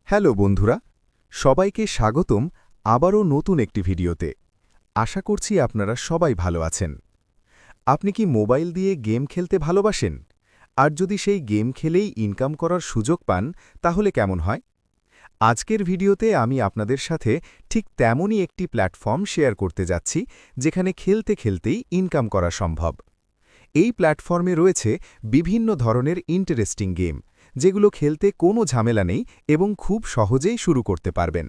Hello বন্ধুরা, সবাইকে স্বাগতম আবারও নতুন একটি ভিডিওতে। আশা করছি আপনারা সবাই ভালো আছেন। আপনি কি মোবাইল দিয়ে গেম খেলতে ভালোবাসেন? আর যদি সেই গেম খেলেই ইনকাম করার সুযোগ পান, তাহলে কেমন হয়? আজকের ভিডিওতে আমি আপনাদের সাথে ঠিক তেমনই একটি প্ল্যাটফর্ম শেয়ার করতে যাচ্ছি, যেখানে খেলতে খেলতেই ইনকাম করা সম্ভব। এই প্ল্যাটফর্মে রয়েছে বিভিন্ন ধরনের ইন্টারেস্টিং গেম, যেগুলো খেলতে কোনো ঝামেলা নেই এবং খুব সহজেই শুরু করতে পারবেন।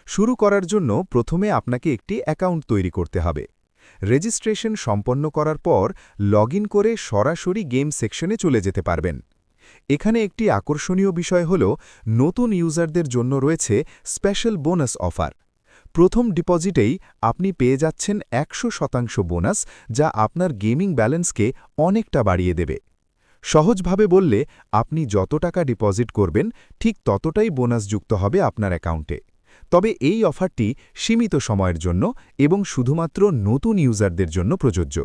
শুরু করার জন্য প্রথমে আপনাকে একটি অ্যাকাউন্ট তৈরি করতে হবে। রেজিস্ট্রেশন সম্পন্ন করার পর লগ করে সরাসরি গেম সেকশনে চলে যেতে পারবেন। এখানে একটি আকর্ষণীয় বিষয় হল, নতুন ইউজারদের জন্য রয়েছে স্পেশাল বোনাস অফার। প্রথম ডিপোজিটেই আপনি পেয়ে যাচ্ছেন 100% বোনাস, যা আপনার গেমিং ব্যালেন্সকে অনেকটা বাড়িয়ে দেবে। সহজভাবে বললে, আপনি যত টাকা ডিপোজিট করবেন ঠিক ততটাই বোনাস যুক্ত হবে আপনার অ্যাকাউন্টে। তবে এই অফারটি সীমিত সময়ের জন্য এবং শুধুমাত্র নতুন ইউজারদের জন্য প্রযোজ্য।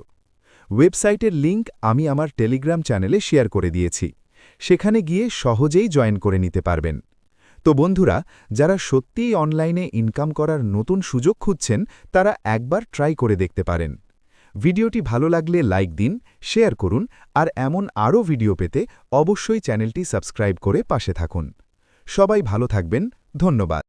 ওয়েবসাইটের লিংক আমি আমার টেলিগ্রাম চ্যানেলে শেয়ার করে দিয়েছি। সেখানে গিয়ে সহজেই জয়েন করে নিতে পারবেন। তো বন্ধুরা, যারা সত্যিই অনলাইনে ইনকাম করার নতুন সুযোগ খুঁজছেন, তারা একবার ট্রাই করে দেখতে পারেন। ভিডিওটি ভালো লাগলে লাইক দিন, শেয়ার করুন, আর এমন আরও ভিডিও পেতে অবশ্যই চ্যানেলটি সাবস্ক্রাইব করে পাশে থাকুন। সবাই ভালো থাকবেন। ধন্যবাদ।